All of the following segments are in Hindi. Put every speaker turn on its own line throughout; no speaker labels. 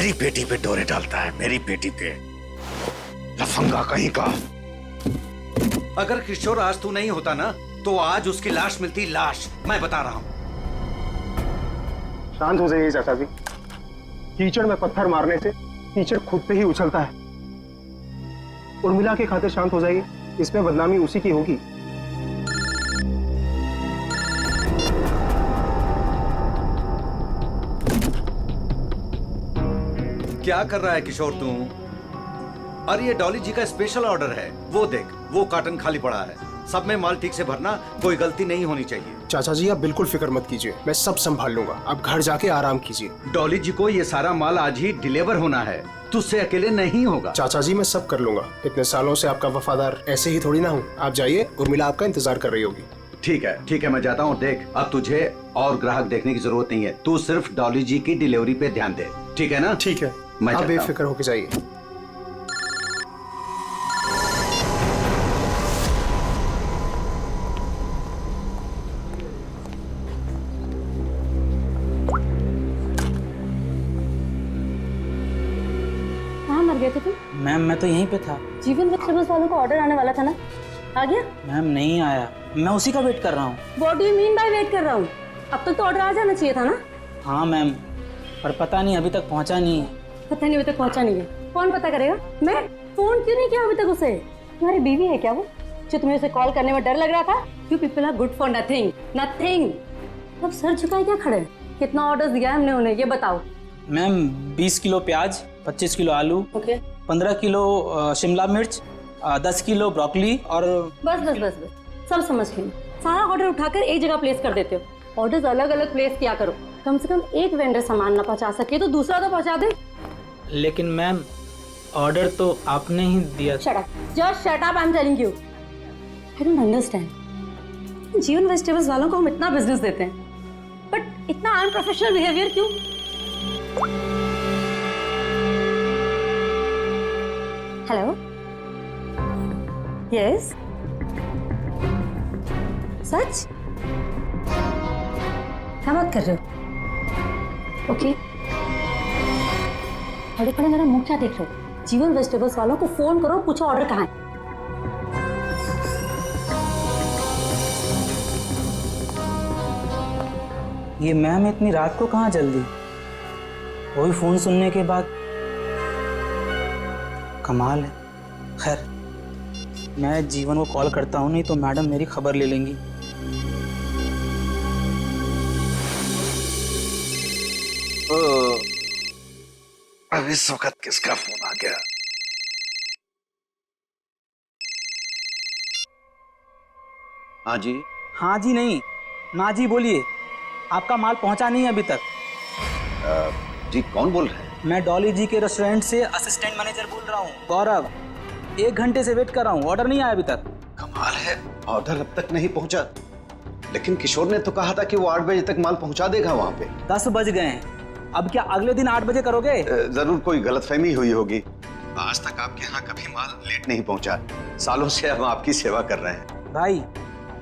मेरी बेटी पे डोरे डालता है, मेरी बेटी पे। लफंगा कहीं का।
अगर किशोर आज तू नहीं होता ना तो आज उसकी लाश मिलती, लाश। मैं बता रहा हूं।
शांत हो जाइए चाचा जी। कीचड़ में पत्थर मारने से कीचड़ खुद पे ही उछलता है। उर्मिला की खातिर शांत हो जाइए, इसमें बदनामी उसी की होगी।
क्या कर रहा है किशोर तू? अरे ये डॉली जी का स्पेशल ऑर्डर है, वो देख, वो कार्टन खाली पड़ा है। सब में माल ठीक से भरना, कोई गलती नहीं होनी चाहिए।
चाचा जी आप बिल्कुल फिक्र मत कीजिए, मैं सब संभाल लूंगा। आप घर जाके आराम कीजिए।
डॉली जी को ये सारा माल आज ही डिलीवर होना है, तुझसे अकेले नहीं होगा।
चाचा जी मैं सब कर लूंगा, इतने सालों से आपका वफादार ऐसे ही थोड़ी ना हूँ। आप जाइए, उर्मिला आपका इंतजार कर रही होगी।
ठीक है, मैं जाता हूँ। देख, अब तुझे और ग्राहक देखने की जरूरत नहीं है, तू सिर्फ डॉली जी की डिलीवरी पे ध्यान दे, ठीक है ना?
ठीक है,
मैं
आप बेफिक्र होके जाइए।
कहाँ मर गए थे तुम?
मैम मैं तो यहीं पे था।
जीवन वेजिटेबल्स वालों को ऑर्डर आने वाला था ना, आ गया?
मैम नहीं आया, मैं उसी का वेट कर रहा हूँ।
What do you mean by weight कर रहा हूँ? अब तक तो ऑर्डर आ जाना चाहिए था ना।
हाँ मैम, पर पता नहीं अभी तक पहुँचा नहीं है।
पता नहीं अभी तक पहुंचा नहीं है। कौन पता करेगा? मैं फोन क्यों नहीं किया अभी तक उसे? तुम्हारी बीवी है क्या वो, जो तुम्हें उसे कॉल करने में डर लग रहा था? You people are good for nothing nothing. अब सर झुकाए क्या खड़े? कितना ऑर्डर्स दिया है हमने उन्हें, ये बताओ।
मैम 20 किलो प्याज, 25 किलो आलू,
ओके
15 किलो शिमला मिर्च, 10 किलो ब्रोकली और
बस बस बस बस सब समझ गई। सारा ऑर्डर उठाकर एक जगह प्लेस कर देते हो। ऑर्डर्स अलग अलग प्लेस किया करो। कम से कम एक वेंडर सामान ना पहुंचा सके तो दूसरा तो पहुंचा दे।
लेकिन मैम ऑर्डर तो आपने ही दिया।
Shut up, just shut up, I am telling you. I don't understand. जीवन वेजिटेबल्स वालों को हम इतना बिजनेस देते हैं, बट इतना अनप्रोफेशनल बिहेवियर क्यों? हेलो, यस, सच? क्या बात कर रहे हो? ओके, बड़े बड़े मेरा मुंह क्या देख रहे हो? जीवन वेजिटेबल्स वालों को फोन करो, पूछो ऑर्डर कहाँ है।
ये मैम इतनी रात को कहाँ जल्दी? वही फोन सुनने के बाद। कमाल है। खैर मैं जीवन को कॉल करता हूँ, नहीं तो मैडम मेरी खबर ले लेंगी।
अब इस वक्त किसका फोन आ गया?
हाँ जी।
हाँ जी नहीं, ना जी बोलिए। आपका माल पहुंचा नहीं है अभी तक।
जी कौन बोल रहे हैं?
मैं डॉली जी के रेस्टोरेंट से असिस्टेंट मैनेजर बोल रहा हूँ, गौरव। 1 घंटे से वेट कर रहा हूँ, ऑर्डर नहीं आया अभी तक।
कमाल है, ऑर्डर अब तक नहीं पहुंचा। लेकिन किशोर ने तो कहा था कि वो 8 बजे तक माल पहुंचा देगा वहां पे।
10 बज गए हैं, अब क्या अगले दिन 8 बजे करोगे?
जरूर कोई गलतफहमी हुई होगी। आज तक आपके यहाँ कभी माल लेट नहीं पहुंचा। सालों से हम आपकी सेवा कर रहे हैं।
भाई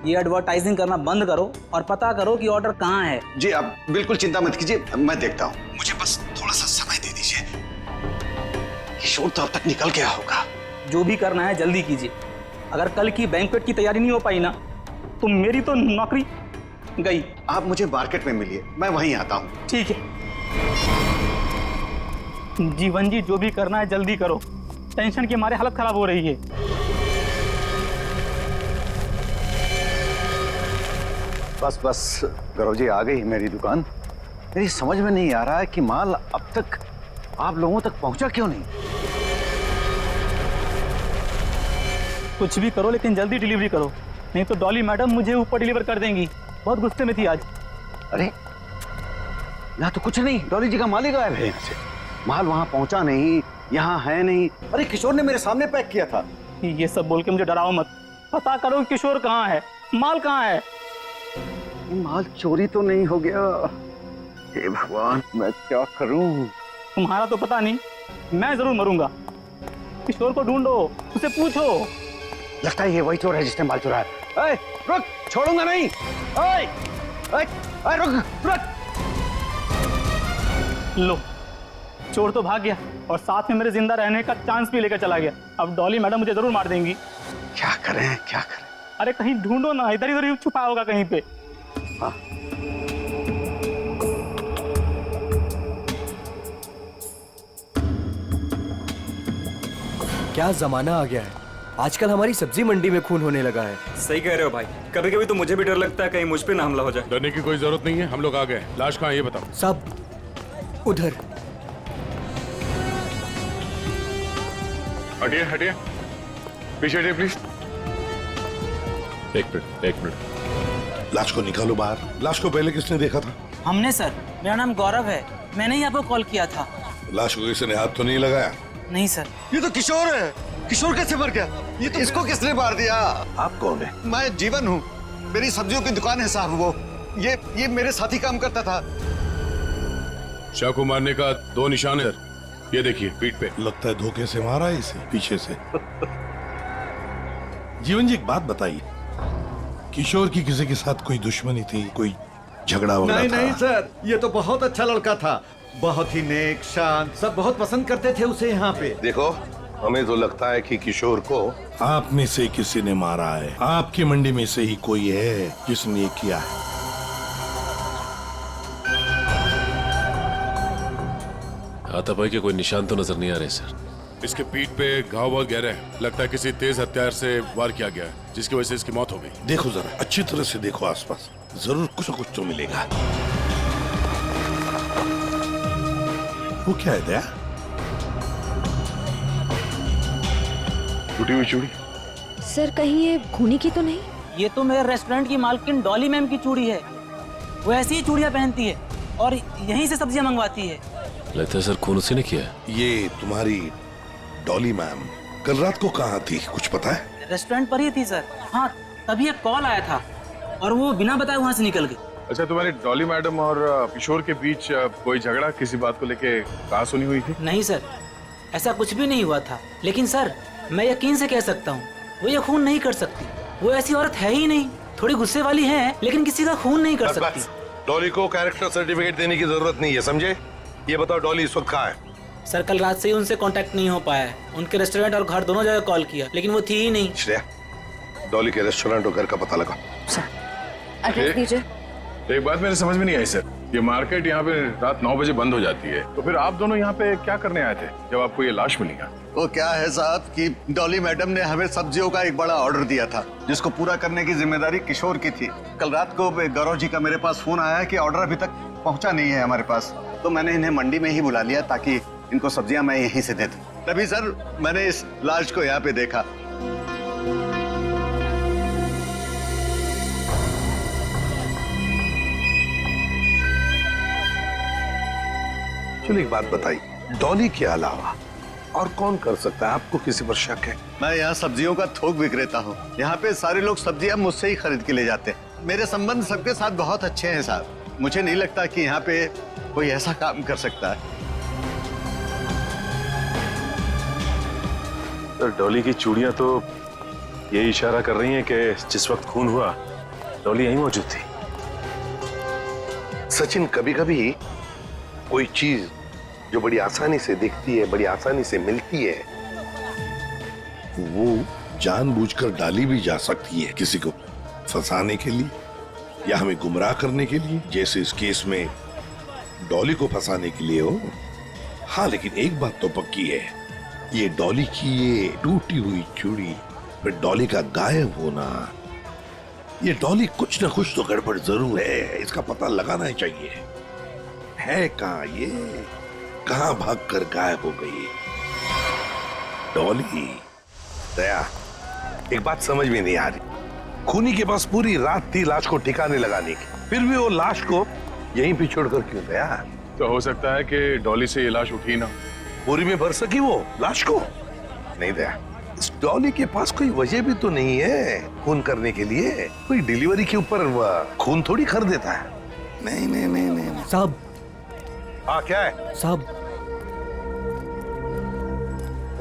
ये एडवर्टाइजिंग करना बंद करो और पता करो कि ऑर्डर कहाँ है।
जी आप बिल्कुल चिंता मत कीजिए, मैं देखता हूँ। मुझे बस थोड़ा सा समय दे दीजिए। किशोर तो अब तक निकल गया होगा।
जो भी करना है जल्दी कीजिए। अगर कल की बैंक्वेट की तैयारी नहीं हो पाई ना तो मेरी तो नौकरी गई।
आप मुझे मार्केट में मिलिए, मैं वहीं आता हूँ।
ठीक है जीवन जी, जो भी करना है जल्दी करो, टेंशन के मारे हालत खराब हो रही है।
बस बस गौरव जी, आ गई मेरी दुकान। मेरी समझ में नहीं आ रहा है कि माल अब तक आप लोगों तक पहुंचा क्यों नहीं।
कुछ भी करो लेकिन जल्दी डिलीवरी करो, नहीं तो डॉली मैडम मुझे ऊपर डिलीवर कर देंगी। बहुत गुस्से में थी आज।
अरे यहाँ तो कुछ नहीं, डॉली जी का माल ही गायब है यहाँ से। माल वहां पहुंचा नहीं, यहाँ है नहीं। अरे किशोर ने मेरे सामने पैक किया था।
ये सब बोल के मुझे डराओ मत। पता करो किशोर कहाँ है, माल कहाँ है।
माल चोरी तो नहीं हो गया? हे भगवान, मैं क्या करूं?
तुम्हारा तो पता नहीं, मैं जरूर मरूंगा। किशोर को ढूंढो, उसे पूछो।
लगता है ये वही चोर है जिसने माल चुराया। ए, रुक, छोड़ूंगा नहीं। ए, ए, ए, रुक, रुक।
लो चोर तो भाग गया और साथ में मेरे जिंदा रहने का चांस भी लेकर चला गया। अब डॉली मैडम मुझे जरूर मार देंगी।
क्या करें क्या करें?
अरे कहीं ढूंढो ना, इधर इधर ही छुपा होगा कहीं पे।
हाँ।
क्या जमाना आ गया है, आजकल हमारी सब्जी मंडी में खून होने लगा है।
सही कह रहे हो भाई, कभी कभी तो मुझे भी डर लगता है कहीं मुझ पे ना हमला हो जाए।
डरने की कोई जरूरत नहीं है, हम लोग आ गए। लाश कहाँ है ये बताओ।
सब उधर।
हटिए हटिए, पीछे हटिए प्लीज। एक मिनट।
लाश को निकालो बाहर। लाश को पहले किसने देखा था?
हमने सर, मेरा नाम गौरव है, मैंने ही आपको कॉल किया था।
लाश को किसी ने हाथ तो नहीं लगाया?
नहीं सर।
ये तो किशोर है। किशोर कैसे मर गया? ये तो इसको किसने मार दिया?
आप कौन है?
मैं जीवन हूँ, मेरी सब्जियों की दुकान है साहब। वो ये मेरे साथी काम करता था।
शाह को मारने का 2 निशान है। ये देखिए पीठ पे।
लगता है धोखे से मारा है इसे, पीछे से। जीवन जी एक बात बताइए, किशोर की किसी के साथ कोई दुश्मनी थी, कोई झगड़ा वगड़ा
नहीं
था?
नहीं सर, ये तो बहुत अच्छा लड़का था, बहुत ही नेक, शांत, सब बहुत पसंद करते थे उसे यहाँ पे।
देखो, हमें तो लगता है कि किशोर को आप में से किसी ने मारा है। आपकी मंडी में से ही कोई है जिसने ये किया है।
हाथापाई के कोई निशान तो नजर नहीं आ रहे सर।
इसके पीठ पे घाव बहुत गहरा है, लगता है किसी तेज हथियार से वार किया गया है, जिसकी वजह से इसकी मौत हो गई।
देखो जरा अच्छी तरह से देखो आसपास, जरूर कुछ न कुछ तो मिलेगा। वो क्या है दया?
टूटी हुई चूड़ी।
सर कहीं ये खूनी की तो नहीं?
ये तो मेरे रेस्टोरेंट की मालकिन डॉली मैम की चूड़ी है। वो ऐसी ही चूड़ियाँ पहनती है और यहीं से सब्जियाँ मंगवाती है।
लगता है सर खून उसी ने किया है।
ये तुम्हारी डॉली मैम कल रात को कहाँ थी, कुछ पता है?
रेस्टोरेंट पर ही थी सर। हाँ, तभी एक कॉल आया था और वो बिना बताए वहाँ से निकल गई।
अच्छा, तुम्हारी डॉली मैडम और किशोर के बीच कोई झगड़ा किसी बात को लेके कहा सुनी हुई थी?
नहीं सर, ऐसा कुछ भी नहीं हुआ था। लेकिन सर, मैं यकीन से कह सकता हूँ वो ये खून नहीं कर सकती। वो ऐसी औरत है ही नहीं। थोड़ी गुस्से वाली है लेकिन किसी का खून नहीं कर सकती।
डॉली को कैरेक्टर सर्टिफिकेट देने की जरूरत नहीं है, समझे? ये बताओ डॉली इस वक्त कहाँ है?
सर कल रात से ही उनसे कांटेक्ट नहीं हो पाया है। उनके रेस्टोरेंट और घर दोनों जगह कॉल किया लेकिन वो थी ही नहीं।
श्रेया, डॉली के रेस्टोरेंट और घर का पता लगा।
एड्रेस दीजिए।
एक बात मेरे समझ में नहीं आई सर, ये मार्केट यहाँ पे रात 9 बजे बंद हो जाती है, तो फिर आप दोनों यहाँ पे क्या करने आए थे जब आपको ये लाश मिली?
वो क्या है साहब कि डॉली मैडम ने हमें सब्जियों का एक बड़ा ऑर्डर दिया था, जिसको पूरा करने की जिम्मेदारी किशोर की थी। कल रात को गौरव जी का मेरे पास फोन आया कि ऑर्डर अभी तक पहुंचा नहीं है हमारे पास, तो मैंने इन्हें मंडी में ही बुला लिया ताकि इनको सब्जियां मैं यहीं से दे दूं। तभी सर मैंने इस लाश को यहाँ पे देखा।
चलो एक बात बताइए, डॉली के अलावा और कौन कर सकता है? आपको किसी पर शक है?
मैं यहाँ सब्जियों का थोक विक्रेता हूँ। यहाँ पे सारे लोग सब्जियां मुझसे ही खरीद के ले जाते हैं। मेरे संबंध सबके साथ बहुत अच्छे हैं साहब। मुझे नहीं लगता कि यहाँ पे कोई ऐसा काम कर सकता है।
तो डॉली की चूड़ियां तो ये इशारा कर रही हैं कि जिस वक्त खून हुआ डॉली यहीं मौजूद थी।
सचिन, कभी कभी कोई चीज जो बड़ी आसानी से दिखती है, बड़ी आसानी से मिलती है, वो जानबूझकर डाली भी जा सकती है किसी को फंसाने के लिए या हमें गुमराह करने के लिए, जैसे इस केस में डॉली को फंसाने के लिए हो। हाँ, लेकिन एक बात तो पक्की है, ये डॉली की ये टूटी हुई चूड़ी, फिर डॉली का गायब होना, ये डॉली कुछ ना कुछ तो गड़बड़ जरूर है। इसका पता लगाना ही चाहिए। है कहाँ ये, कहाँ भागकर गायब हो गई डॉली? दया, एक बात समझ में नहीं आ रही, खूनी के पास पूरी रात थी लाश को ठिकाने लगाने की, फिर भी वो लाश को यहीं पे छोड़कर क्यों गया?
तो हो सकता है कि डॉली से ये लाश उठी ना,
बोरी में भर सकी वो लाश को। नहीं दया, इस डॉली के पास कोई वजह भी तो नहीं है खून करने के लिए। कोई डिलीवरी के ऊपर खून थोड़ी कर देता है। नहीं नहीं नहीं नहीं
साहब।
हाँ, क्या है
साहब?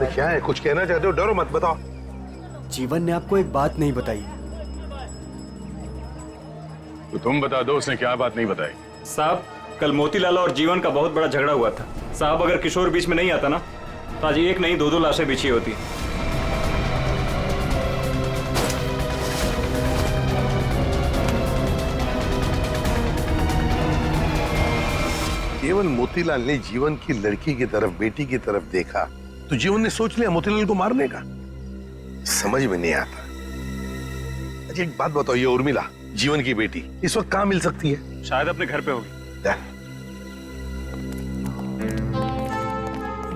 क्या है? कुछ कहना चाहते हो? डरो मत, बताओ।
जीवन ने आपको एक बात नहीं बताई।
तो तुम बता दो उसने क्या बात नहीं बताई।
साहब, कल मोतीलाल और जीवन का बहुत बड़ा झगड़ा हुआ था साहब। अगर किशोर बीच में नहीं आता ना तो आज एक नहीं दो लाशें बिछी होती।
केवल मोतीलाल ने जीवन की लड़की की तरफ, बेटी की तरफ देखा तो जीवन ने सोच लिया मोतीलाल को मारने का। समझ में नहीं आता। अच्छा एक बात बताओ, ये उर्मिला जीवन की बेटी इस वक्त कहाँ मिल सकती है?
शायद अपने घर पे होगी।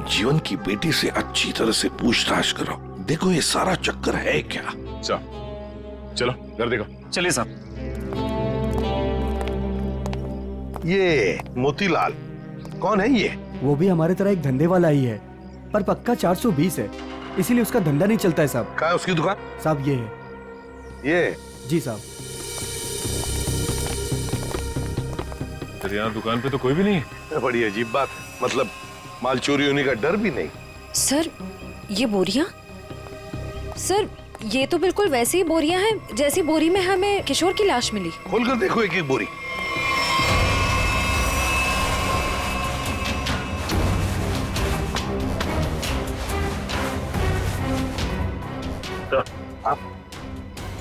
जीवन की बेटी से अच्छी तरह से पूछताछ करो, देखो ये सारा चक्कर है क्या।
चलो घर देखो।
चलिए साहब।
ये मोतीलाल कौन है ये?
वो भी हमारे तरह एक धंधे वाला ही है, पर पक्का 420 है, इसीलिए उसका धंधा नहीं चलता है साहब।
कहाँ है उसकी दुकान?
साहब ये है।
ये?
जी साहब।
तेरे यहाँ दुकान पे तो कोई भी नहीं है।
बड़ी अजीब बात है, मतलब माल चोरी होने का डर भी नहीं।
सर ये बोरियां? सर ये तो बिल्कुल वैसी ही बोरियां हैं जैसी बोरी में हमें किशोर की लाश मिली।
खोलकर देखो एक एक बोरी।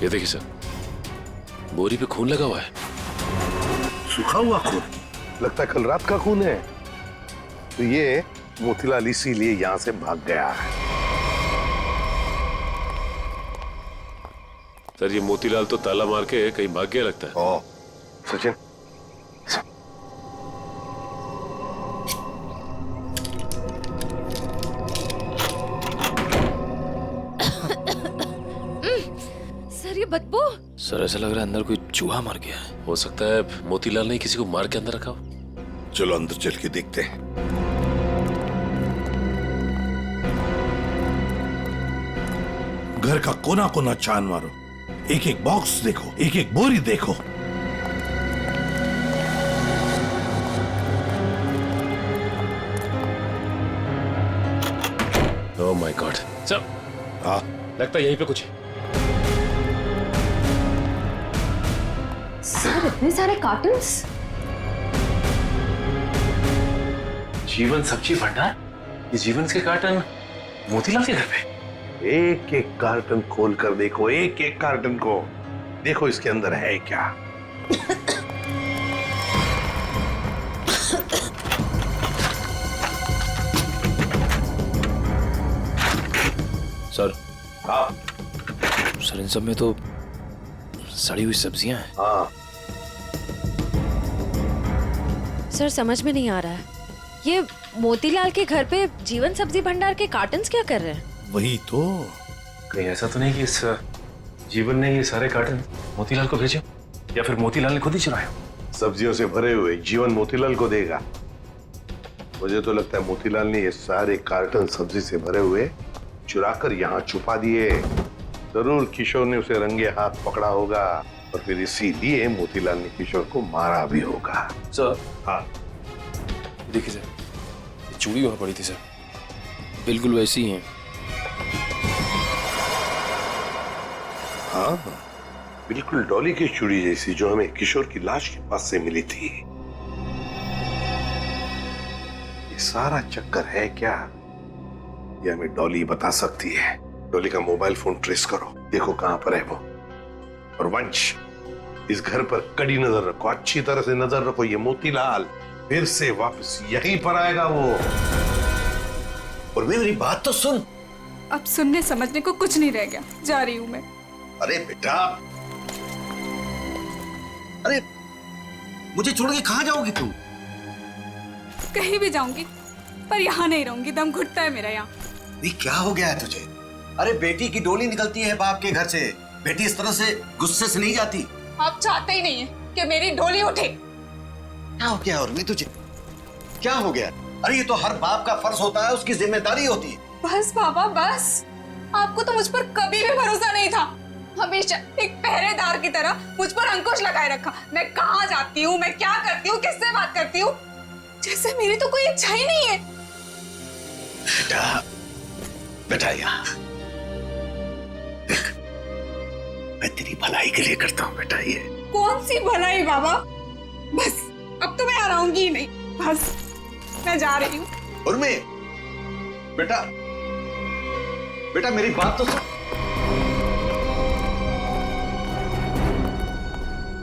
ये देखिए सर, बोरी पे खून लगा हुआ है।
सूखा हुआ खून? लगता है कल रात का खून है। तो ये मोतीलाल इसीलिए यहाँ से भाग गया है।
सर ये मोतीलाल तो ताला मार के कहीं भाग गया लगता है।
ओ, सचिन
सर ये बदबू।
सर ऐसा लग रहा है अंदर कोई चूहा मर गया है। हो सकता है मोतीलाल ने किसी को मार के अंदर रखा हो।
चलो अंदर चल के देखते हैं। घर का कोना कोना छान मारो, एक एक बॉक्स देखो, एक एक बोरी देखो।
Oh my God. सर
हाँ
लगता है यहीं पे कुछ है।
सर इतने सारे कार्टन्स।
जीवन सब्जी भंडार? ये जीवन के कार्टन मोतीलाल के घर पे?
एक एक कार्टन खोल कर देखो, एक एक कार्टन को देखो, इसके अंदर है क्या।
सर।
हाँ
सर इन सब में तो सड़ी हुई सब्जियां हैं।
हाँ
सर समझ में नहीं आ रहा है, ये मोतीलाल के घर पे जीवन सब्जी भंडार के कार्टन्स क्या कर रहे हैं?
वही तो।
कहीं ऐसा तो नहीं कि इस जीवन ने ये सारे कार्टन मोतीलाल को भेजे, या फिर मोतीलाल ने खुद ही चुराया?
सब्जियों से भरे हुए जीवन मोतीलाल को देगा। मुझे तो लगता है मोतीलाल ने ये सारे कार्टन सब्जी से भरे हुए चुराकर यहाँ छुपा दिए। जरूर किशोर ने उसे रंगे हाथ पकड़ा होगा और फिर इसीलिए मोतीलाल ने किशोर को मारा भी होगा।
सर।
हाँ
देखिए सर, ये चूड़ी वहां पड़ी थी सर, बिल्कुल वैसी ही है।
हाँ बिल्कुल डॉली की चूड़ी जैसी जो हमें किशोर की लाश के पास से मिली थी। ये सारा चक्कर है क्या, ये हमें डॉली बता सकती है। डॉली का मोबाइल फोन ट्रेस करो, देखो कहां पर है वो। और वंश इस घर पर कड़ी नजर रखो, अच्छी तरह से नजर रखो। ये मोतीलाल फिर से वापस यहीं पर आएगा वो। और मेरी बात तो सुन।
अब सुनने समझने को कुछ नहीं रह गया, जा रही हूँ मैं।
अरे बेटा, अरे मुझे छोड़ के कहाँ जाओगी तुम?
कहीं भी जाऊंगी पर यहाँ नहीं रहूंगी, दम घुटता है मेरा यहाँ।
ये क्या हो गया है तुझे? अरे बेटी की डोली निकलती है बाप के घर से, बेटी इस तरह से गुस्से से नहीं जाती।
आप चाहते ही नहीं है कि मेरी डोली उठे।
क्या हो गया उर्मी तुझे? क्या हो गया? अरे ये तो हर बाप का फर्ज होता है, उसकी जिम्मेदारी होती है।
बस बाबा बस, आपको तो मुझ पर कभी भी भरोसा नहीं था। हमेशा एक पहरेदार की तरह मुझ पर अंकुश लगाए रखा। मैं कहाँ जाती हूँ, मैं क्या करती हूँ, किससे बात करती हूँ, जैसे मेरी तो कोई इच्छा ही नहीं है।
बेटा, बेटा यहाँ देख, मैं तेरी भलाई के लिए करता हूँ बेटा। ये
कौन सी भलाई बाबा? बस अब तो मैं हराऊंगी ही नहीं। बस मैं जा रही हूँ।
उर्मी, बेटा बेटा मेरी बात तो सुन।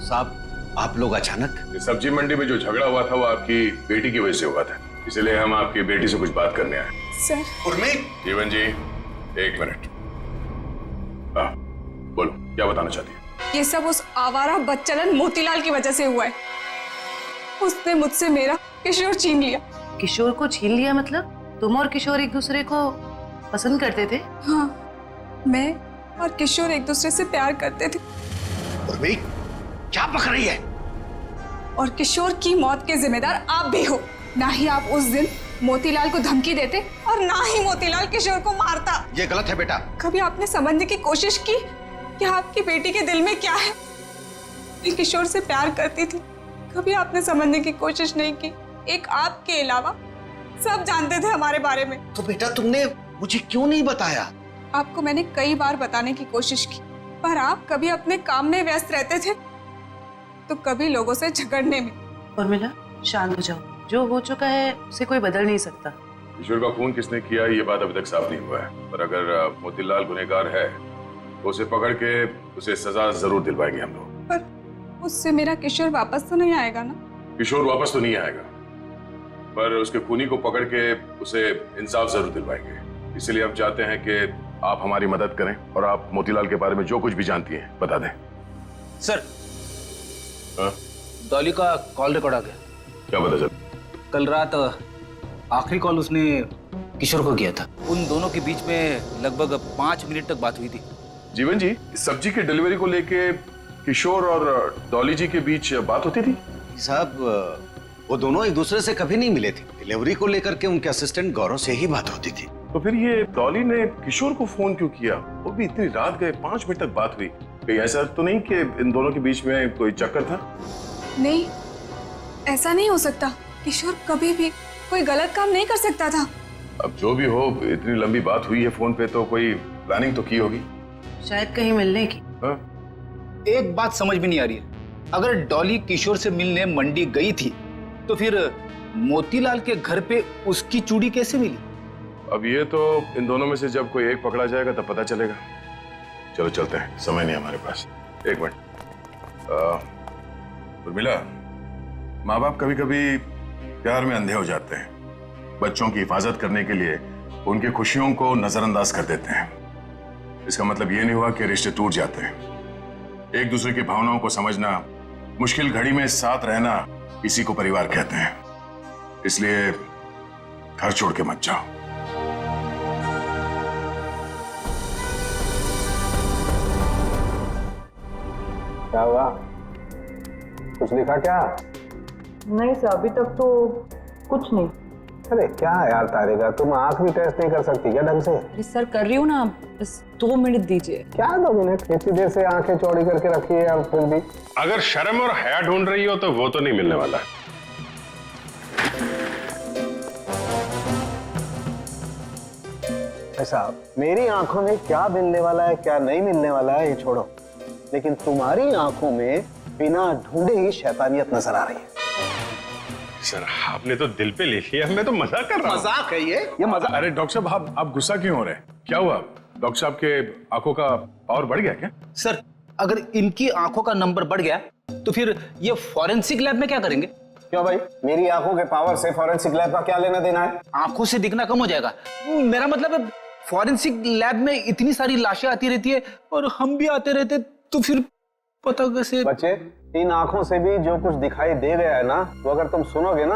साहब, आप लोग अचानक?
सब्जी मंडी में जो झगड़ा हुआ था वो आपकी बेटी की वजह से हुआ था, इसलिए हम आपकी बेटी से कुछ बात करने आए।
सर।
उर्मी।
जीवन जी, एक मिनट। बोलो, क्या बताना चाहती है?
ये सब उस आवारा बदचलन मोतीलाल की वजह से हुआ है। उसने मुझसे मेरा किशोर छीन लिया।
किशोर को छीन लिया मतलब? तुम और किशोर एक दूसरे को पसंद करते थे?
हाँ, मैं और किशोर एक दूसरे से प्यार करते थे।
उर्मी, क्या बक रही है?
और किशोर की मौत के जिम्मेदार आप भी हो। ना ही आप उस दिन मोतीलाल को धमकी देते और ना ही मोतीलाल किशोर को मारता।
ये गलत है बेटा।
कभी आपने समझने की कोशिश की कि आपकी बेटी के दिल में क्या है? मैं किशोर से प्यार करती थी। कभी आपने समझने की कोशिश नहीं की। एक आपके अलावा सब जानते थे हमारे बारे में।
तो बेटा तुमने मुझे क्यों नहीं बताया?
आपको मैंने कई बार बताने की कोशिश की, पर आप कभी अपने काम में व्यस्त रहते थे तो कभी लोगों से झगड़ने में।
उर्मिला, शांत हो जाओ। जो हो चुका है उसे कोई बदल नहीं सकता।
किशोर का खून किसने किया ये बात अभी तक साफ नहीं हुआ है, पर अगर मोतीलाल गुनहगार है तो उसे पकड़ के उसे सजा जरूर दिलवाएंगे हम लोग।
पर उससे मेरा किशोर वापस तो नहीं आएगा ना?
किशोर वापस तो नहीं आएगा, पर उसके खूनी को पकड़ के उसे इंसाफ जरूर दिलवाएंगे। इसलिए हम चाहते हैं कि आप हमारी मदद करें और आप मोतीलाल के बारे में जो कुछ भी जानती हैं बता दें।
सर, डॉली का कॉल रिकॉर्ड आ गया।
क्या पता चल?
कल रात आखिरी कॉल उसने किशोर को किया था। उन दोनों के बीच में लगभग 5 मिनट तक बात हुई थी।
जीवन जी, सब्जी की डिलीवरी को लेके किशोर और डॉली जी के बीच बात होती थी?
साहब, वो दोनों एक दूसरे से कभी नहीं मिले थे। डिलीवरी को लेकर के उनके असिस्टेंट गौरव से ही बात होती थी।
तो फिर ये डॉली ने किशोर को फोन क्यों किया? वो भी इतनी रात गए, 5 मिनट तक बात हुई। कहीं ऐसा तो नहीं कि इन दोनों के बीच में कोई चक्कर था?
नहीं, ऐसा नहीं हो सकता। किशोर कभी भी कोई गलत काम नहीं कर सकता था।
अब जो भी हो, इतनी लंबी बात हुई है फोन पे तो कोई प्लानिंग तो की होगी।
शायद कहीं मिलने की।
एक बात समझ में नहीं आ रही है, अगर डॉली किशोर से मिलने मंडी गई थी तो फिर मोतीलाल के घर पे उसकी चूड़ी कैसे मिली?
अब ये तो इन दोनों में से जब कोई एक पकड़ा जाएगा तब पता चलेगा। चलो चलते हैं, समय नहीं हमारे पास। एक मिनट। उर्मिला, माँ बाप कभी कभी प्यार में अंधे हो जाते हैं। बच्चों की हिफाजत करने के लिए उनकी खुशियों को नजरअंदाज कर देते हैं। इसका मतलब ये नहीं हुआ कि रिश्ते टूट जाते हैं। एक दूसरे की भावनाओं को समझना, मुश्किल घड़ी में साथ रहना, इसी को परिवार कहते हैं। इसलिए घर छोड़ के मत जाओ।
क्या हुआ? कुछ दिखा क्या?
नहीं सर, अभी तक तो कुछ नहीं।
अरे क्या यार तारिका, तुम आंख भी टेस्ट नहीं कर सकती क्या ढंग से?
सर कर रही हूँ ना, बस 2 मिनट दीजिए।
क्या 2 मिनट? इतनी देर से आंखें चौड़ी करके रखी है और फिर भी।
अगर शर्म और हया ढूंढ रही हो तो वो तो नहीं मिलने वाला।
साहब, मेरी आंखों में क्या मिलने वाला है क्या नहीं मिलने वाला है ये छोड़ो, लेकिन तुम्हारी आंखों में बिना ढूंढे ही शैतानियत नजर आ रही है।
सर, आपने तो दिल पे ले लिया। मैं तो मजाक कर रहा हूँ।
मजाक है ये मजाक।
अरे डॉक्टर साहब, आप गुस्सा क्यों हो रहे हैं? क्या हुआ? डॉक्टर साहब के आंखों का पावर बढ़ गया क्या?
सर, अगर इनकी आंखों का नंबर बढ़ गया तो फिर ये फॉरेंसिक लैब में क्या करेंगे?
क्यों भाई, मेरी आंखों के पावर से फॉरेंसिक लैब का क्या लेना देना है?
आंखों से दिखना कम हो जाएगा। मेरा मतलब है फॉरेंसिक लैब में इतनी सारी लाशें आती रहती है और हम भी आते रहते, तो फिर पता कैसे?
बच्चे, इन आंखों से भी जो कुछ दिखाई दे गया है ना, वो अगर तुम सुनोगे ना,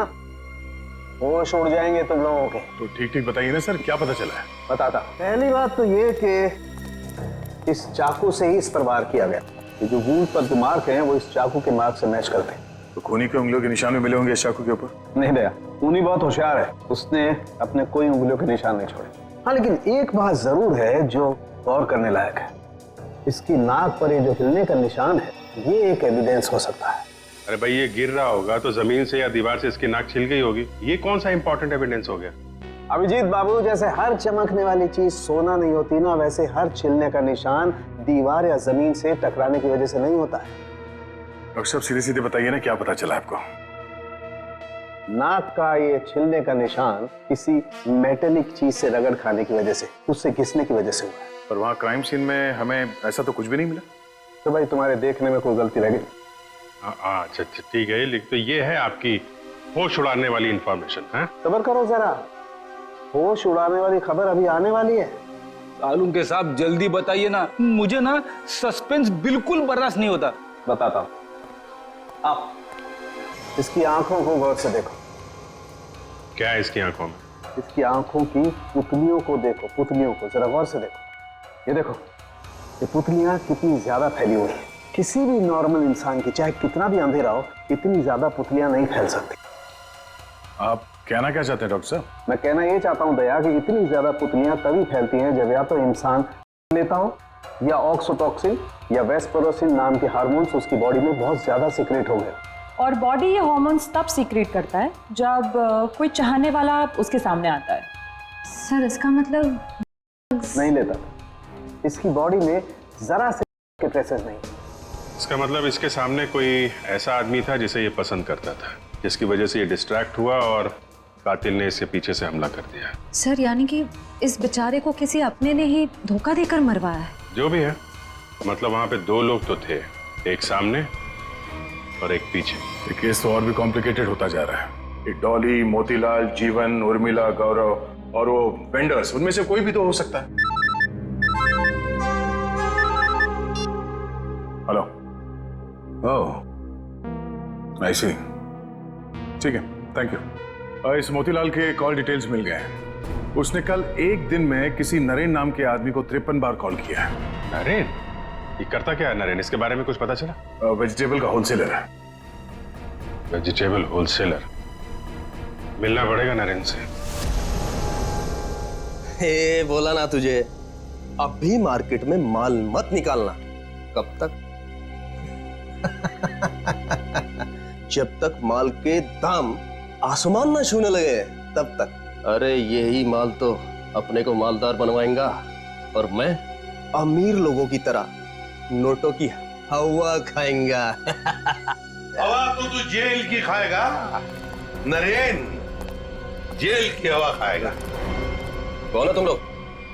होश उड़ जाएंगे तुम लोगों के।
तो ठीक ठीक बताइए ना सर, क्या पता चला है?
बताता। पहली बात तो ये कि इस चाकू से ही इस पर वार किया गया। ये जो वूंड पर जो मार्क हैं वो इस चाकू के मार्क से मैच करते हैं।
तो खूनी के उंगलियों के निशान भी मिले होंगे इस चाकू के ऊपर?
नहीं दया, खूनी बहुत होशियार है, उसने अपने कोई उंगलियों के निशान नहीं छोड़े। हाँ, लेकिन एक बात जरूर है जो गौर करने लायक है। इसकी नाक पर ये जो हिलने का निशान है, ये एक एविडेंस हो सकता है।
अरे भाई, ये गिर रहा होगा तो जमीन से या दीवार से इसकी नाक छिल गई होगी। ये कौन सा इंपॉर्टेंट एविडेंस हो गया?
अभिजीत बाबू, जैसे हर चमकने वाली चीज सोना नहीं होती ना, वैसे हर छिलने का निशान दीवार या जमीन से टकराने की वजह से नहीं होता है।
डॉक्टर साहब, सीधे सीधे बताइए ना, क्या पता चला आपको?
नाक का ये छिलने का निशान किसी मेटेलिक चीज से रगड़ खाने की वजह से, उससे घिसने की वजह से हुआ है।
पर वहाँ क्राइम सीन में हमें ऐसा तो कुछ भी नहीं मिला।
तो भाई तुम्हारे देखने में कोई गलती रह गई?
अच्छा ठीक है, लिख तो ये है आपकी होश उड़ाने वाली इंफॉर्मेशन है।
सब्र करो जरा, होश उड़ाने वाली खबर अभी आने वाली है।
तालुम के साहब जल्दी बताइए ना, मुझे ना सस्पेंस बिल्कुल बर्दाश्त नहीं होता।
बताता हूँ, आप इसकी आंखों को गौर से देखो।
क्या है इसकी आंखों में?
इसकी आंखों की पुतलियों को देखो, पुतलियों को जरा गौर से देखो। ये देखो, ये पुतलियां कितनी ज्यादा फैली हुई है। किसी भी नॉर्मल इंसान की, चाहे कितना भी अंधेरा हो, इतनी ज्यादा पुतलियां नहीं फैल सकती।
आप कहना क्या चाहते हैं डॉक्टर साहब?
मैं कहना ये चाहता हूं दया कि इतनी ज्यादा पुतलियां तभी फैलती हैं जब या तो इंसान लेता हो, या ऑक्सीटोसिन या वेस्परोसिन नाम के हार्मोन्स उसकी बॉडी में बहुत ज्यादा सीक्रेट हो गए।
और बॉडी ये हार्मोन्स तब सीक्रेट करता है जब कोई चाहने वाला उसके सामने आता है।
सर इसका मतलब
नहीं लेता, इसकी बॉडी में जरा से के ट्रेसेस नहीं।
इसका मतलब इसके सामने कोई ऐसा आदमी था जिसे ये पसंद करता था, जिसकी वजह से ये डिस्ट्रैक्ट हुआ और कातिल ने इसके पीछे से हमला कर दिया।
सर यानी कि इस बेचारे को किसी अपने ने ही धोखा देकर मरवाया है।
जो भी है, मतलब वहां पे दो लोग तो थे, एक सामने और एक पीछे।
ये केस तो और भी कॉम्प्लिकेटेड होता जा रहा है। ये डॉली, मोतीलाल, जीवन, उर्मिला, गौरव और वो वेंडर्स, उनमें से कोई भी तो हो सकता है। हेलो, ओह आई सी, ठीक है, थैंक यू। इस मोतीलाल के कॉल डिटेल्स मिल गए हैं। उसने कल एक दिन में किसी नरेन नाम के आदमी को 53 बार कॉल किया है।
नरेन? ये करता क्या है नरेन? इसके बारे में कुछ पता चला?
वेजिटेबल का होलसेलर है।
Vegetable wholesaler? मिलना पड़ेगा नरेन से।
हे बोला ना तुझे, अब भी मार्केट में माल मत निकालना। कब तक? जब तक माल के दाम आसमान ना छूने लगे तब तक। अरे यही माल तो अपने को मालदार बनवाएगा और मैं अमीर लोगों की तरह नोटों की हवा खाएंगा।
हवा तो तू जेल की खाएगा नरेन, जेल की हवा खाएगा।
कौन है तुम लोग?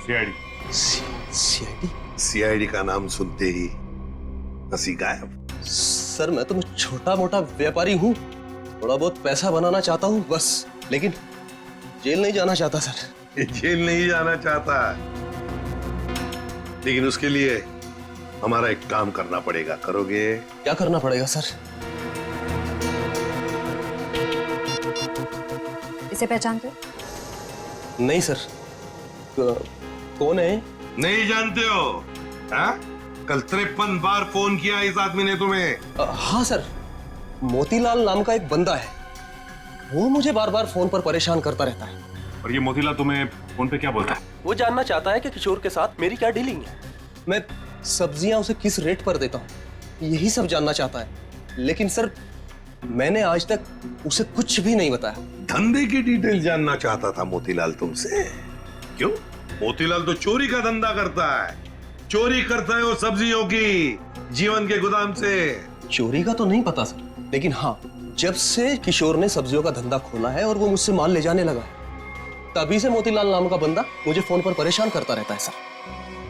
सीआईडी।
सीआईडी?
सीआईडी का नाम सुनते ही हंसी गायब।
सर मैं तो छोटा मोटा व्यापारी हूँ, थोड़ा बहुत पैसा बनाना चाहता हूँ बस, लेकिन जेल नहीं जाना चाहता सर।
जेल नहीं जाना चाहता, लेकिन उसके लिए हमारा एक काम करना पड़ेगा। करोगे?
क्या करना पड़ेगा सर?
इसे पहचानते हो?
नहीं सर। कौन है?
नहीं जानते हो? हाँ? कल 53 बार फोन किया इस आदमी ने तुम्हें।
हाँ सर, मोतीलाल नाम का एक बंदा है, वो मुझे बार बार फोन पर परेशान करता रहता है।
और ये मोतीलाल तुम्हें फोन पे क्या बोलता है?
वो जानना चाहता है कि किशोर के साथ मेरी क्या डीलिंग है, मैं सब्जियां उसे किस रेट पर देता हूँ, यही सब जानना चाहता है। लेकिन सर मैंने आज तक उसे कुछ भी नहीं बताया।
धंधे की डिटेल जानना चाहता था मोतीलाल तुमसे? क्यों? मोतीलाल तो चोरी का धंधा करता है, चोरी करता है वो सब्जियों की जीवन के गोदाम से।
चोरी का तो नहीं पता सर, लेकिन हाँ जब से किशोर ने सब्जियों का धंधा खोला है और वो मुझसे माल ले जाने लगा, तभी से मोतीलाल नाम का बंदा मुझे फोन पर परेशान करता रहता है सर।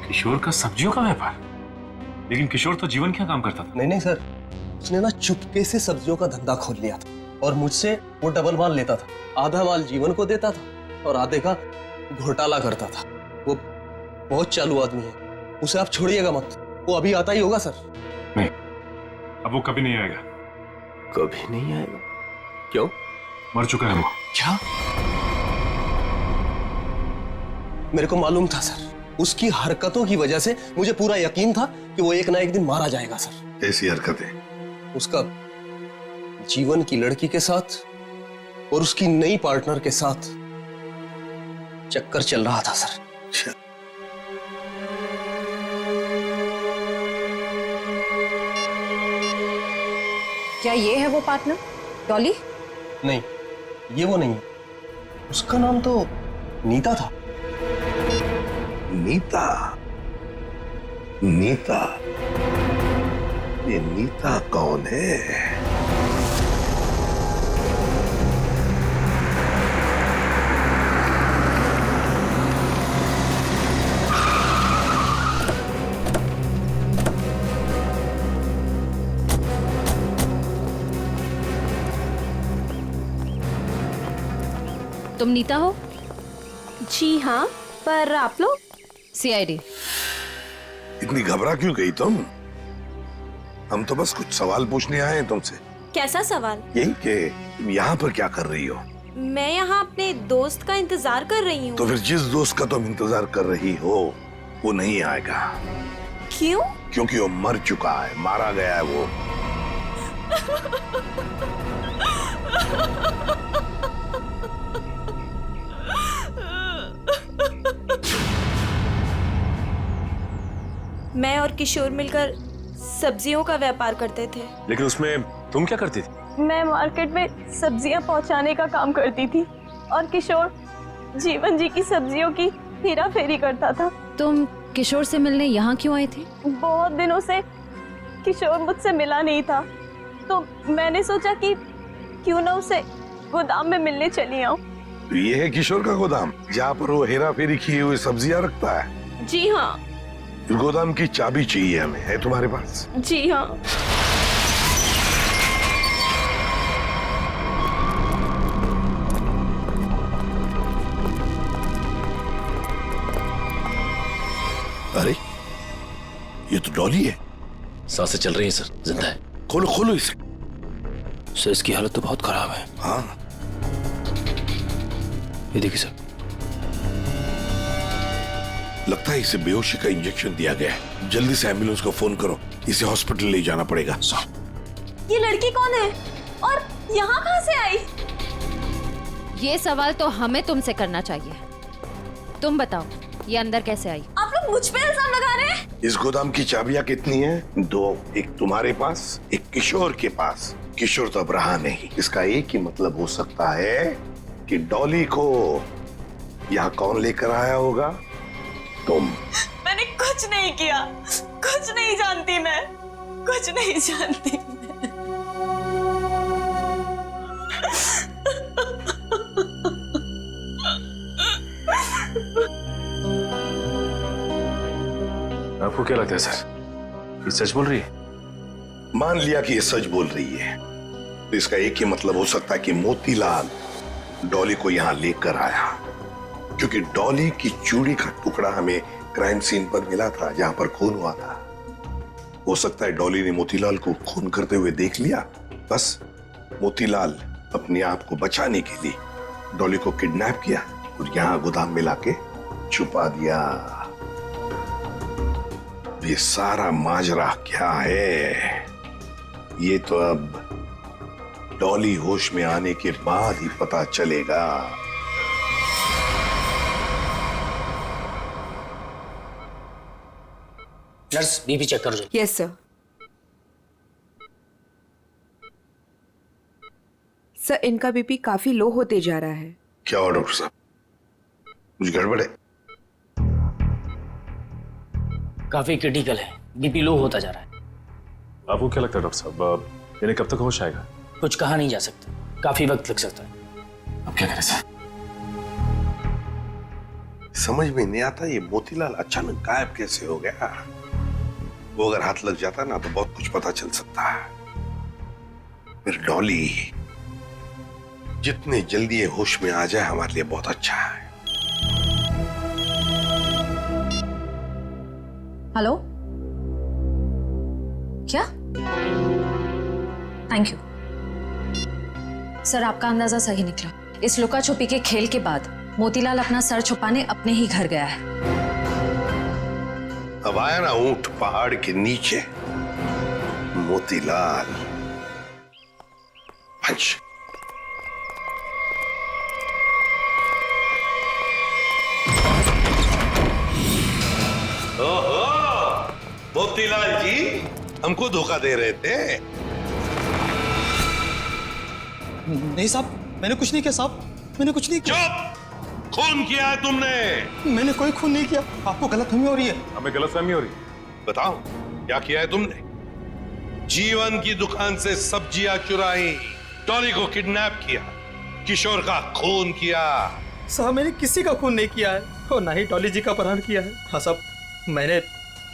किशोर का सब्जियों का व्यापार? लेकिन किशोर तो जीवन क्या काम करता था?
नहीं सर, उसने ना चुपके से सब्जियों का धंधा खोल लिया था और मुझसे वो डबल माल लेता था। आधा माल जीवन को देता था और आधे का घोटाला करता था। वो बहुत चालू आदमी है, उसे आप छोड़िएगा मत, वो अभी आता ही होगा सर।
नहीं, अब वो कभी नहीं आएगा।
कभी नहीं आएगा? क्यों?
मर चुका है वो।
क्या? मेरे को मालूम था सर, उसकी हरकतों की वजह से मुझे पूरा यकीन था कि वो एक ना एक दिन मारा जाएगा सर।
ऐसी हरकतें?
उसका जीवन की लड़की के साथ और उसकी नई पार्टनर के साथ चक्कर चल रहा था सर।
क्या ये है वो पार्टनर डॉली?
नहीं, ये वो नहीं है। उसका नाम तो नीता था।
नीता? नीता? ये नीता कौन है?
तुम नीता हो?
जी हाँ, पर आप लोग?
CID।
इतनी घबरा क्यों गई तुम? हम तो बस कुछ सवाल पूछने आए हैं तुमसे।
कैसा सवाल?
यही कि तुम यहाँ पर क्या कर रही हो?
मैं यहाँ अपने दोस्त का इंतजार कर रही हूँ।
तो फिर जिस दोस्त का तुम इंतजार कर रही हो वो नहीं आएगा।
क्यों?
क्योंकि वो मर चुका है, मारा गया है वो।
मैं और किशोर मिलकर सब्जियों का व्यापार करते थे।
लेकिन उसमें तुम क्या करती थी?
मैं मार्केट में सब्जियां पहुंचाने का काम करती थी और किशोर जीवन जी की सब्जियों की हेरा फेरी करता था।
तुम किशोर से मिलने यहाँ क्यों आई थी?
बहुत दिनों से किशोर मुझसे मिला नहीं था, तो मैंने सोचा कि क्यों ना उसे गोदाम में मिलने चली आऊं।
तो ये है किशोर का गोदाम जहाँ पर वो हेरा फेरी किए हुए सब्जियां रखता है?
जी हाँ।
इस गोदाम की चाबी चाहिए हमें, है तुम्हारे पास?
जी हाँ।
अरे ये तो डॉली है।
सांसें चल रही हैं सर, जिंदा है।
खोलो खोलो इसे।
सर इसकी हालत तो बहुत खराब है।
हाँ
ये देखिए सर,
लगता है इसे बेहोशी का इंजेक्शन दिया गया है। जल्दी से एम्बुलेंस को फोन करो, इसे हॉस्पिटल ले जाना पड़ेगा।
ये लड़की कौन है और यहाँ कहाँ से आई?
ये सवाल तो हमें तुमसे करना चाहिए। तुम बताओ, ये अंदर कैसे आई?
आप लोग मुझ पे इल्जाम लगा रहे हैं?
इस गोदाम की चाबियां कितनी हैं? 2, एक तुम्हारे पास, एक किशोर के पास। किशोर तो अब रहा नहीं। इसका एक ही मतलब हो सकता है कि डॉली को यहाँ कौन लेकर आया होगा? तुम।
मैंने कुछ नहीं किया, कुछ नहीं जानती मैं, कुछ नहीं जानती मैं।
आपको क्या लगता है सर, ये सच बोल रही है?
मान लिया कि ये सच बोल रही है, तो इसका एक ही मतलब हो सकता है कि मोतीलाल डॉली को यहाँ लेकर आया, क्योंकि डॉली की चूड़ी का टुकड़ा हमें क्राइम सीन पर मिला था जहां पर खून हुआ था। हो सकता है डॉली ने मोतीलाल को खून करते हुए देख लिया। बस मोतीलाल अपने आप को बचाने के लिए डॉली को किडनैप किया और यहाँ गोदाम में लाके छुपा दिया। ये सारा माजरा क्या है, ये तो अब डॉली होश में आने के बाद ही पता चलेगा।
नर्स बीपी चेक कर दो।
Yes sir. सर इनका बीपी काफी लो होते जा रहा है।
क्या हुआ डॉक्टर साहब, कुछ गड़बड़ है?
काफी क्रिटिकल है, बीपी लो होता जा रहा है।
आपको क्या लगता है डॉक्टर साहब, इन्हें कब तक होश आएगा?
कुछ कहा नहीं जा सकता, काफी वक्त लग सकता है।
अब क्या करें सर?
समझ में नहीं आता ये मोतीलाल अचानक गायब कैसे हो गया। वो अगर हाथ लग जाता ना तो बहुत कुछ पता चल सकता है। फिर डॉली जितने जल्दी ये होश में आ जाए हमारे लिए बहुत अच्छा है।
हेलो, क्या? थैंक यू सर, आपका अंदाजा सही निकला। इस लुका छुपी के खेल के बाद मोतीलाल अपना सर छुपाने अपने ही घर गया है।
अब आया ना ऊंट पहाड़ के नीचे, मोतीलाल। पंच। ओहो, मोतीलाल जी हमको धोखा दे रहे थे।
नहीं साहब, मैंने कुछ नहीं किया साहब, मैंने कुछ नहीं किया।
चुप! खून किया है तुमने।
मैंने कोई खून नहीं किया, आपको गलतफहमी हो रही है।
हमें गलतफहमी हो रही है।
बताओ क्या किया है तुमने? जीवन की दुकान से सब्जियां चुराई, डॉली को किडनैप किया, किशोर का खून किया।
साहब मैंने किसी का खून नहीं किया है और ना ही डॉली जी का अपहरण किया है। हाँ साहब, मैंने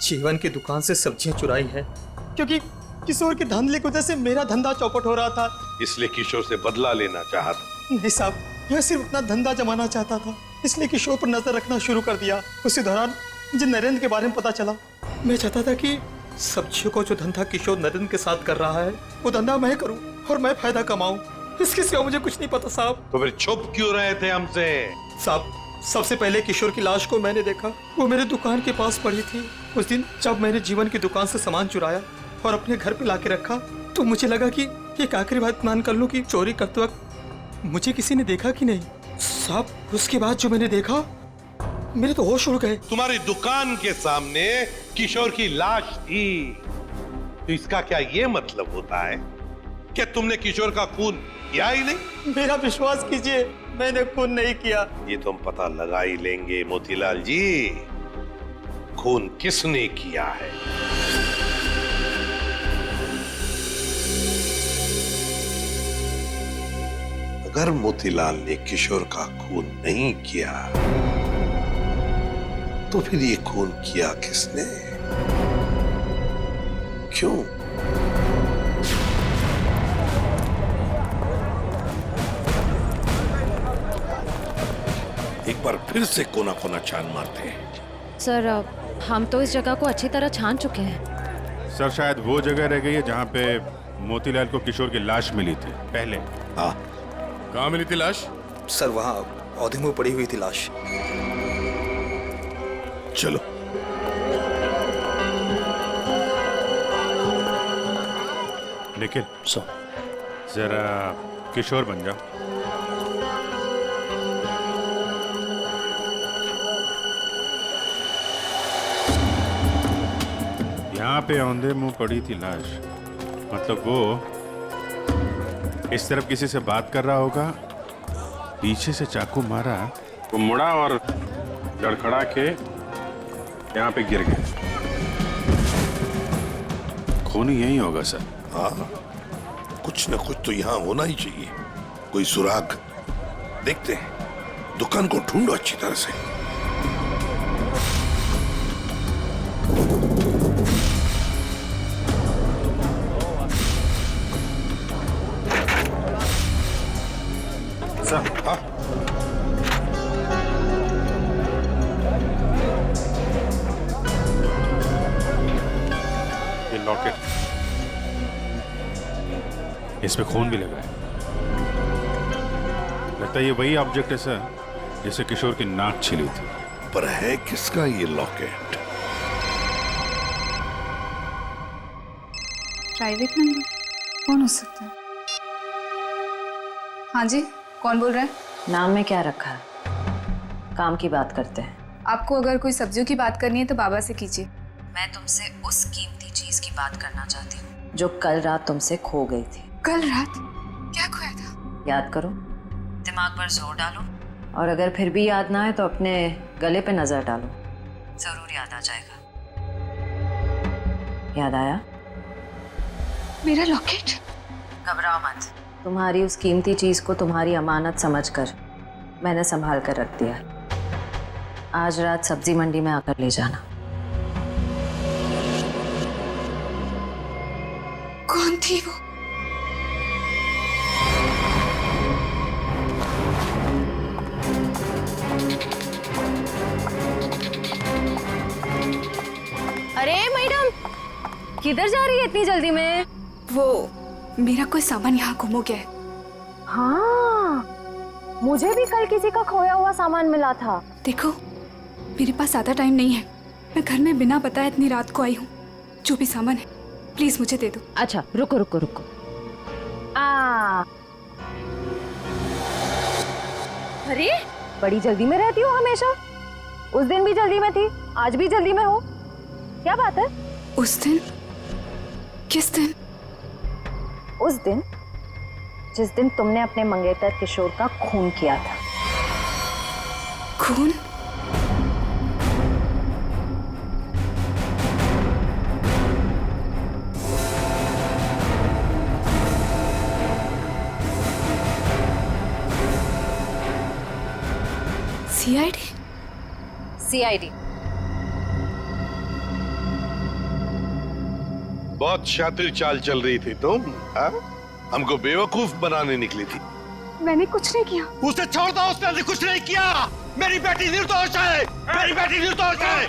जीवन की दुकान से सब्जियां चुराई हैं क्योंकि किशोर के धांधले की वजह से मेरा धंधा चौपट हो रहा था,
इसलिए किशोर से बदला लेना चाहा था।
नहीं साहब, मैं सिर्फ अपना धंधा जमाना चाहता था, इसलिए किशोर पर नजर रखना शुरू कर दिया। उसी दौरान मुझे नरेंद्र के बारे में पता चला। मैं चाहता था कि सब्जियों को जो धंधा किशोर नरेंद्र के साथ कर रहा है वो धंधा मैं करूं और मैं फायदा कमाऊं। इसके सिवा मुझे कुछ नहीं पता साहब।
तो फिर छुप क्यों रहे थे हमसे?
साहब, सबसे पहले किशोर की लाश को मैंने देखा, वो मेरे दुकान के पास पड़ी थी। उस दिन जब मैंने जीवन की दुकान से सामान चुराया और अपने घर पे लाके रखा, तो मुझे लगा कि एक आखिरी बात मान कर लूं कि चोरी करते वक्त मुझे किसी ने देखा कि नहीं। साहब, उसके बाद जो मैंने देखा, मेरे तो होश उड़ गए।
तुम्हारी दुकान के सामने किशोर की लाश थी, तो इसका क्या ये मतलब होता है कि तुमने किशोर का खून किया ही नहीं?
मेरा विश्वास कीजिए, मैंने खून नहीं किया।
ये तो हम पता लगा ही लेंगे मोतीलाल जी, खून किसने किया है। अगर मोतीलाल ने किशोर का खून नहीं किया, तो फिर ये खून किया किसने, क्यों? एक बार फिर से कोना कोना छान मारते हैं।
सर, हम तो इस जगह को अच्छी तरह छान चुके हैं।
सर, शायद वो जगह रह गई है जहाँ पे मोतीलाल को किशोर की लाश मिली थी पहले।
हाँ, कहाँ मिली थी लाश?
सर, वहाँ पौधे में पड़ी हुई थी लाश।
चलो।
निखिल, जरा किशोर बन जाओ। यहाँ पे औंधे मुंह पड़ी थी लाश, मतलब वो इस तरफ किसी से बात कर रहा होगा, पीछे से चाकू मारा, वो मुड़ा और लड़खड़ा के यहाँ पे गिर गया। खून यही होगा सर।
हाँ, कुछ न कुछ तो यहाँ होना ही चाहिए, कोई सुराग। देखते हैं, दुकान को ढूंढो अच्छी तरह से।
सर, हाँ? ये लॉकेट, इसमें खून भी लगा है। लगता है ये वही ऑब्जेक्ट है सर जिसे किशोर की नाक छिली थी।
पर है किसका ये लॉकेट?
प्राइवेट नंबर कौन हो सकता है? हाँ जी, कौन बोल रहा है?
नाम में क्या रखा है? काम की बात करते हैं।
आपको अगर कोई सब्जियों की बात करनी है तो बाबा से कीजिए।
मैं तुमसे उस कीमती चीज की बात करना चाहती हूँ जो कल रात तुमसे खो गई थी।
कल रात क्या खोया था?
याद करो, दिमाग पर जोर डालो, और अगर फिर भी याद ना आए तो अपने गले पे नजर डालो, जरूर याद आ जाएगा। याद आया?
मेरा लॉकेट?
घबराओ मत, तुम्हारी उस कीमती चीज को तुम्हारी अमानत समझकर मैंने संभाल कर रख दिया। आज रात सब्जी मंडी में आकर ले जाना।
कौन थी वो?
अरे मैडम, किधर जा रही है इतनी जल्दी में?
वो मेरा कोई सामान यहाँ गुम हो गया है।
हाँ, मुझे भी कल किसी का खोया हुआ सामान मिला था।
देखो, मेरे पास ज्यादा टाइम नहीं है, मैं घर में बिना बताए इतनी रात को आई हूँ। जो भी सामान है प्लीज मुझे दे दो।
अच्छा, रुको रुको रुको। अरे, बड़ी जल्दी में रहती हो हमेशा। उस दिन भी जल्दी में थी, आज भी जल्दी में हो, क्या बात है?
उस दिन? किस दिन?
उस दिन जिस दिन तुमने अपने मंगेतर किशोर का खून किया था।
खून? सीआईडी?
सीआईडी।
बहुत शातिर चाल चल रही थी तुम, हाँ? हमको बेवकूफ बनाने निकली थी।
मैंने कुछ नहीं किया।
उसे छोड़ दो, उसने कुछ नहीं किया। मेरी बेटी निर्दोष है, मेरी बेटी निर्दोष है।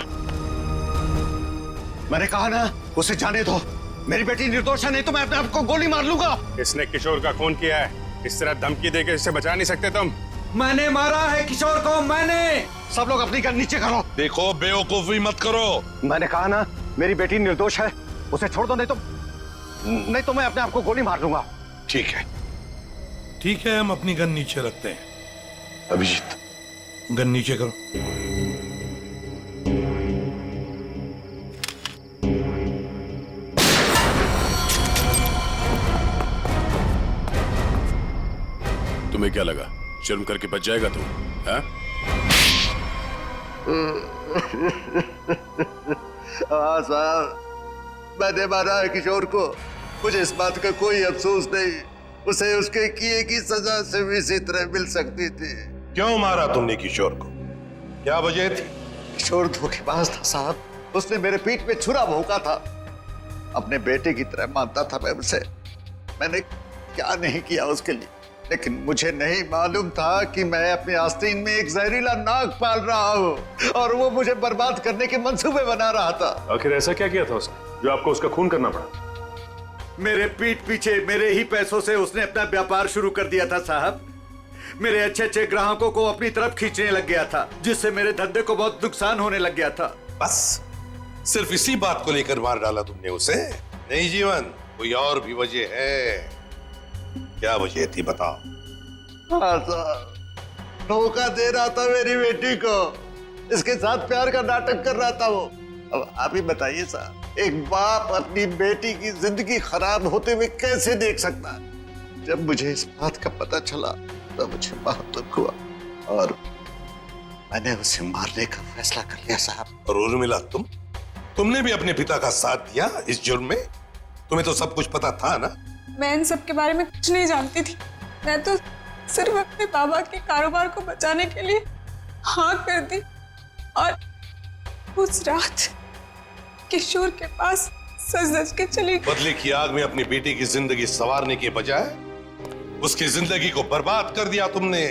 मैंने कहा ना, उसे जाने दो। मेरी बेटी निर्दोष है, नहीं तो मैं अपने आप को गोली मार लूंगा।
इसने किशोर का खून किया है, इस तरह धमकी देके इससे बचा नहीं सकते तुम।
मैंने मारा है किशोर को, मैंने।
सब लोग अपनी गन नीचे करो।
देखो, बेवकूफी मत करो।
मैंने कहा ना, मेरी बेटी निर्दोष है, उसे छोड़ दो, नहीं तो मैं अपने आप को गोली मार लूंगा।
ठीक है, ठीक है, हम अपनी गन नीचे रखते हैं। अभिजीत, गन नीचे करो।
तुम्हें क्या लगा शर्म करके बच जाएगा तुम? हाँ
साहब, मैंने मारा है किशोर को। मुझे इस बात का कोई अफसोस नहीं। उसे उसके किए की सजा से भी इसी तरह मिल सकती थी।
क्यों मारा तुमने किशोर को? क्या वजह थी?
किशोर धोखेबाज था साहब। उसने मेरे पीठ पे छुरा भोंका था। अपने बेटे की तरह मानता था मैं उसे। मैंने क्या नहीं किया उसके लिए, लेकिन मुझे नहीं मालूम था कि मैं अपने आस्तीन में एक जहरीला नाग पाल रहा हूँ और वो मुझे बर्बाद करने के मंसूबे बना रहा था।
आखिर ऐसा क्या किया था उसने जो आपको उसका खून करना पड़ा?
मेरे पीठ पीछे मेरे ही पैसों से उसने अपना व्यापार शुरू कर दिया था साहब। मेरे अच्छे अच्छे ग्राहकों को अपनी तरफ खींचने लग गया था, जिससे मेरे धंधे को बहुत नुकसान होने लग गया था।
बस सिर्फ इसी बात को लेकर मार डाला तुमने उसे? नहीं जीवन, कोई और भी वजह है। क्या वजह थी बताओ?
हाँ साहब, धोखा दे रहा था मेरी बेटी को। इसके साथ प्यार का नाटक कर रहा था वो। अब आप ही बताइए साहब, एक बाप अपनी बेटी की जिंदगी खराब होते हुए कैसे देख सकता है? जब मुझे इस बात का पता चला तो मुझे बहुत दुख हुआ और मैंने उसे मारने का फैसला कर लिया साहब।
और उर्मिला, तुमने भी अपने पिता का साथ दिया इस जुर्म में? तुम्हें तो सब कुछ पता था ना?
मैं इन सब के बारे में कुछ नहीं जानती थी। मैं तो सिर्फ अपने बाबा के कारोबार को बचाने के लिए हाँ कर दी और उस रात किशोर के पास सज-धज के चली गई।
बदले की आग में अपनी बेटी की जिंदगी संवारने के बजाय उसकी जिंदगी को बर्बाद कर दिया तुमने।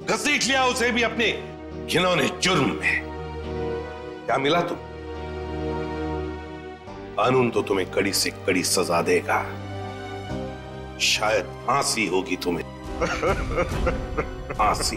घसीट लिया उसे भी अपने घिनौने जुर्म में। क्या मिला तुम? कानून तो तुम्हें कड़ी से कड़ी सजा देगा। शायद फांसी होगी तुम्हें। फांसी।